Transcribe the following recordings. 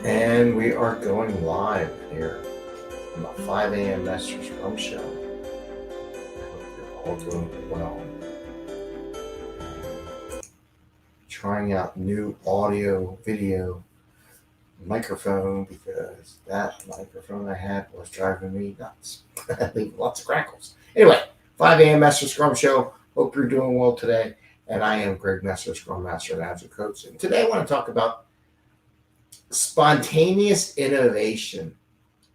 And we are going live here on the 5 a.m. Mester Scrum Show. I hope you're all doing well. Trying out new audio, video, microphone because that microphone I had was driving me nuts. Leaving lots of crackles. Anyway, 5 a.m. Mester Scrum Show. Hope you're doing well today. And I am Greg Mester, Scrum Master and Agile Coach. And today I want to talk about spontaneous innovation.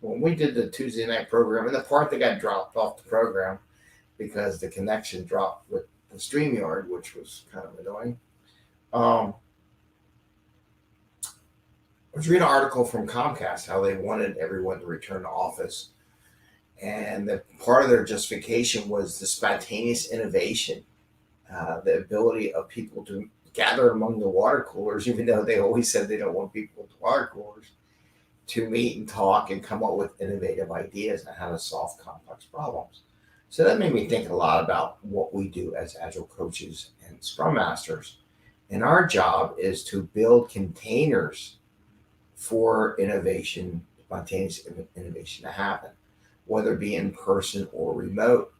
When we did the Tuesday night program, and the part that got dropped off the program because the connection dropped with the StreamYard, which was kind of annoying. I was reading an article from Comcast how they wanted everyone to return to office, and the part of their justification was the spontaneous innovation, the ability of people to gather among the water coolers, even though they always said they don't want people with water coolers, to meet and talk and come up with innovative ideas on how to solve complex problems. So that made me think a lot about what we do as Agile coaches and Scrum Masters. And our job is to build containers for innovation, spontaneous innovation to happen, whether it be in person or remote.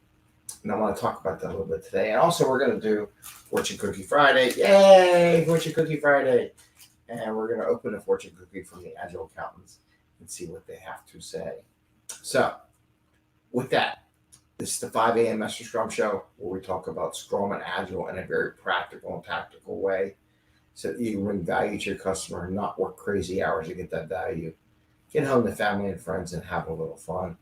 And I want to talk about that a little bit today. And also, we're going to do Fortune Cookie Friday. Yay, Fortune Cookie Friday. And we're going to open a fortune cookie from the Agile accountants and see what they have to say. So, with that, this is the 5 a.m. Mester Scrum Show where we talk about Scrum and Agile in a very practical and tactical way so that you can bring value to your customer and not work crazy hours to get that value. Get home to family and friends and have a little fun.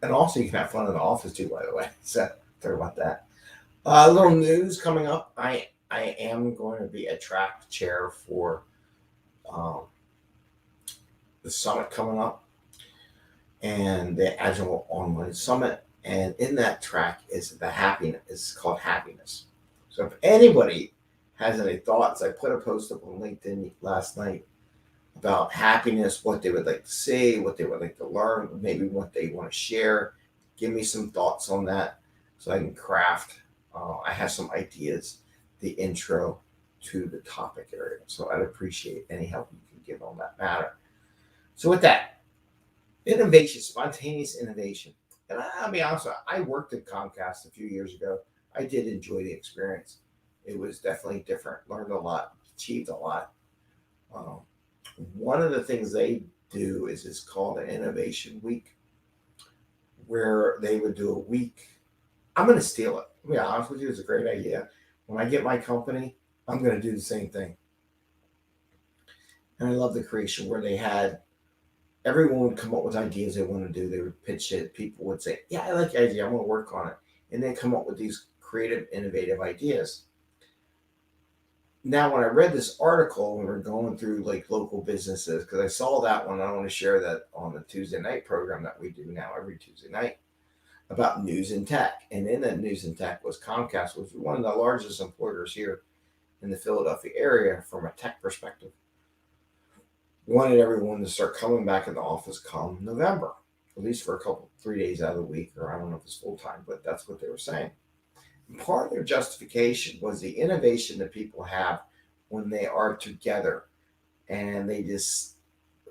And also, you can have fun in the office too, by the way. So, sorry about that. A little news coming up. I am going to be a track chair for the summit coming up and the Agile Online Summit. And in that track is the happiness. It's called happiness. So if anybody has any thoughts, I put a post up on LinkedIn last night about happiness, what they would like to see, what they would like to learn, maybe what they want to share. Give me some thoughts on that so I can craft. I have some ideas, the intro to the topic area. So I'd appreciate any help you can give on that matter. So with that, innovation, spontaneous innovation. And I'll be honest, I worked at Comcast a few years ago. I did enjoy the experience. It was definitely different. Learned a lot, achieved a lot. One of the things they do is it's called an innovation week, where they would do a week. I'm going to steal it. To be honest with you, it's a great idea. When I get my company, I'm going to do the same thing. And I love the creation where they had everyone would come up with ideas they want to do. They would pitch it. People would say, yeah, I like the idea. I'm going to work on it. And they come up with these creative, innovative ideas. Now, when I read this article, when we were going through like local businesses, because I saw that one, I want to share that on the Tuesday night program that we do now every Tuesday night about news and tech. And in that news and tech was Comcast, was one of the largest employers here in the Philadelphia area from a tech perspective. Wanted everyone to start coming back in the office come November, at least for 3 days out of the week, or I don't know if it's full time, but that's what they were saying. And part of their justification was the innovation that people have when they are together and they just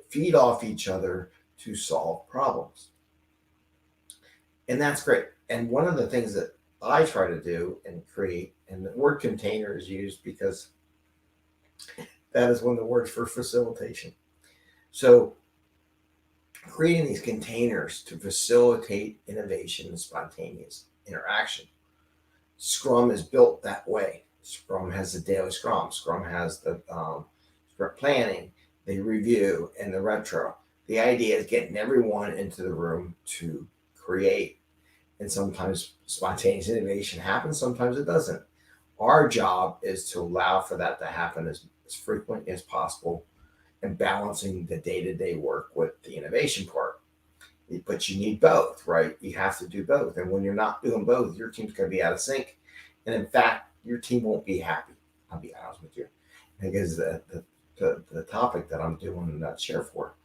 feed off each other to solve problems. And that's great. And one of the things that I try to do and create, and the word container is used because that is one of the words for facilitation. So creating these containers to facilitate innovation and spontaneous interaction. Scrum is built that way. Scrum has the daily Scrum. Scrum has the Scrum planning, the review, and the retro. The idea is getting everyone into the room to create. And sometimes spontaneous innovation happens, sometimes it doesn't. Our job is to allow for that to happen as frequently as possible and balancing the day-to-day work with the innovation part. But you need both, right? You have to do both. And when you're not doing both, your team's going to be out of sync. And in fact, your team won't be happy. I'll be honest with you. Because the topic that I'm doing that share for,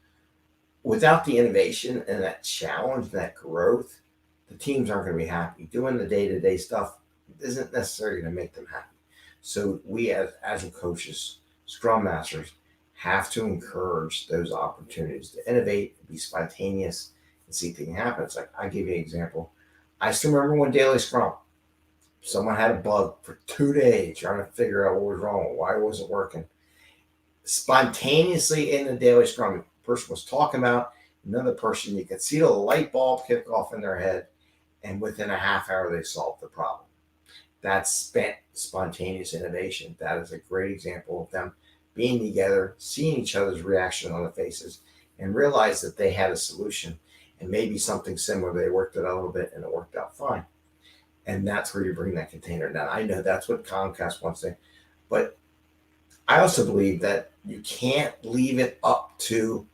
without the innovation and that challenge, that growth, the teams aren't going to be happy. Doing the day-to-day stuff isn't necessarily going to make them happy. So we as Agile coaches, Scrum Masters, have to encourage those opportunities to innovate, be spontaneous, and see things happen. It's like, I give you an example. I still remember when Daily Scrum, someone had a bug for 2 days trying to figure out what was wrong, why it wasn't working. Spontaneously in the Daily Scrum, the person was talking about another person. You could see the light bulb kick off in their head, and within a half hour, they solved the problem. That's spontaneous innovation. That is a great example of them being together, seeing each other's reaction on the faces, and realize that they had a solution and maybe something similar. They worked it out a little bit and it worked out fine. And that's where you bring that container down. I know that's what Comcast wants to, but I also believe that you can't leave it up to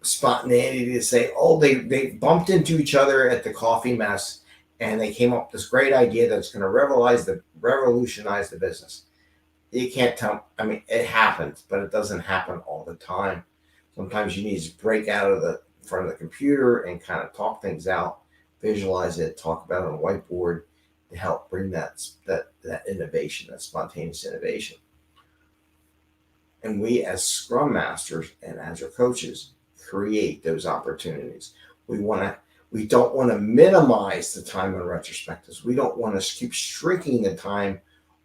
spontaneity to say, oh, they bumped into each other at the coffee mess and they came up with this great idea that's going to revolutionize the business. You can't tell. I mean, it happens, but it doesn't happen all the time. Sometimes you need to break out of the front of the computer and kind of talk things out, visualize it, talk about it on a whiteboard to help bring that innovation, that spontaneous innovation. And we as Scrum Masters and Agile coaches create those opportunities. We don't want to minimize the time on retrospectives. We don't want to keep shrinking the time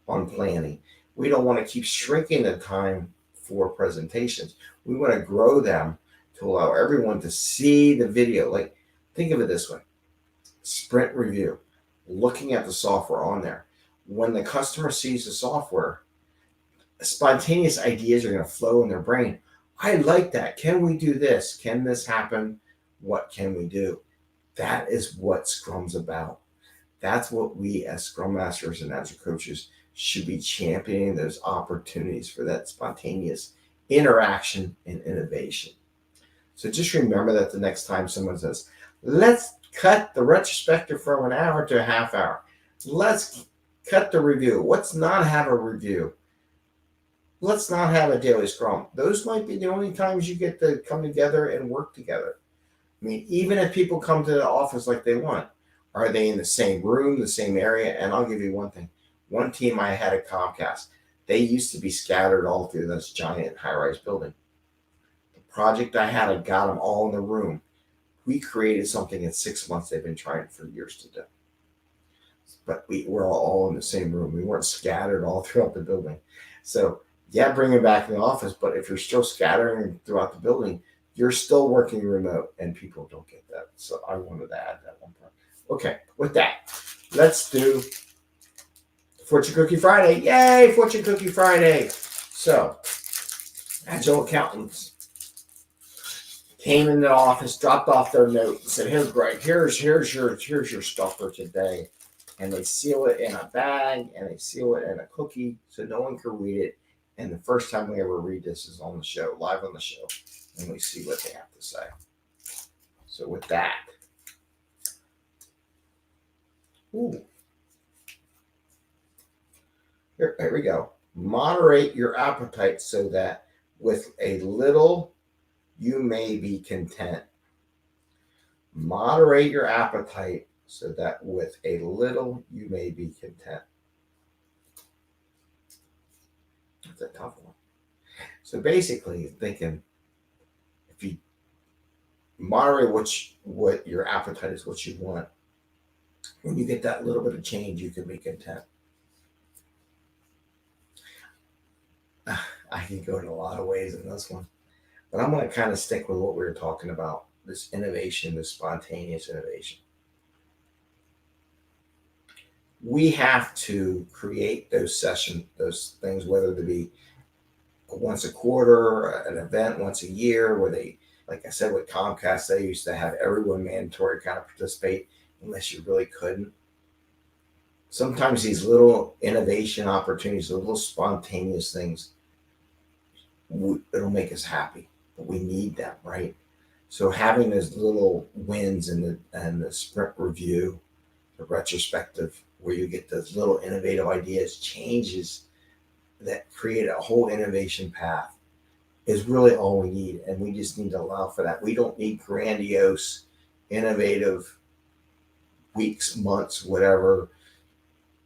on planning. We don't want to keep shrinking the time for presentations. We want to grow them to allow everyone to see the video. Like, think of it this way. Sprint review, looking at the software on there. When the customer sees the software, spontaneous ideas are going to flow in their brain. I like that. Can we do this? Can this happen? What can we do? That is what Scrum's about. That's what we as Scrum Masters and Agile coaches should be championing, those opportunities for that spontaneous interaction and innovation. So just remember that the next time someone says, let's cut the retrospective from an hour to a half hour. Let's cut the review. Let's not have a review. Let's not have a daily Scrum. Those might be the only times you get to come together and work together. I mean, even if people come to the office like they want, are they in the same room, the same area? And I'll give you one thing. One team I had at Comcast, they used to be scattered all through this giant high-rise building. The project I had, I got them all in the room. We created something in 6 months they've been trying for years to do. But we were all in the same room. We weren't scattered all throughout the building. So, yeah, bring them back in the office, but if you're still scattering throughout the building, you're still working remote, and people don't get that. So I wanted to add that one part. Okay, with that, let's do Fortune Cookie Friday. Yay, Fortune Cookie Friday. So, Agile accountants came in the office, dropped off their note, and said, "Here, Greg, here's your stuff for today." And they seal it in a bag, and they seal it in a cookie so no one can read it. And the first time we ever read this is on the show, live on the show, and we see what they have to say. So with that, here we go. Moderate your appetite so that with a little you may be content. Moderate your appetite so that with a little you may be content. That's a tough one. So basically, thinking if you moderate what your appetite is, what you want, when you get that little bit of change, you can be content. I can go in a lot of ways in this one, but I'm going to kind of stick with what we were talking about, this innovation, this spontaneous innovation. We have to create those sessions, those things, whether they be once a quarter, an event once a year, where they, like I said, with Comcast, they used to have everyone mandatory kind of participate unless you really couldn't. Sometimes these little innovation opportunities, the little spontaneous things, it'll make us happy, but we need them, right? So having those little wins and the sprint review, the retrospective, where you get those little innovative ideas, changes that create a whole innovation path, is really all we need. And we just need to allow for that. We don't need grandiose, innovative weeks, months, whatever,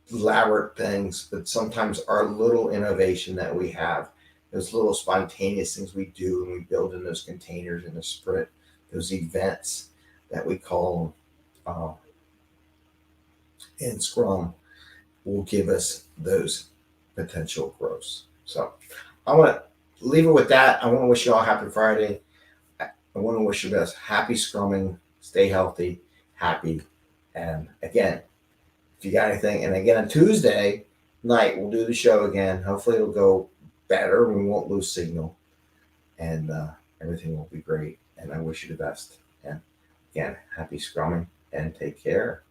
elaborate things, but sometimes our little innovation that we have those little spontaneous things we do, and we build in those containers in the sprint, those events that we call in Scrum, will give us those potential growths. So I want to leave it with that. I want to wish you all happy Friday. I want to wish you guys happy scrumming. Stay healthy, happy. And again, if you got anything, and again, on Tuesday night, we'll do the show again. Hopefully, it'll go better. We won't lose signal, and everything will be great. And I wish you the best. And again, happy scrumming, and take care.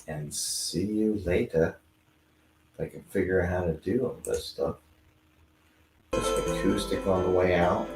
And see you later. If I can figure out how to do all this stuff. Just acoustic on the way out.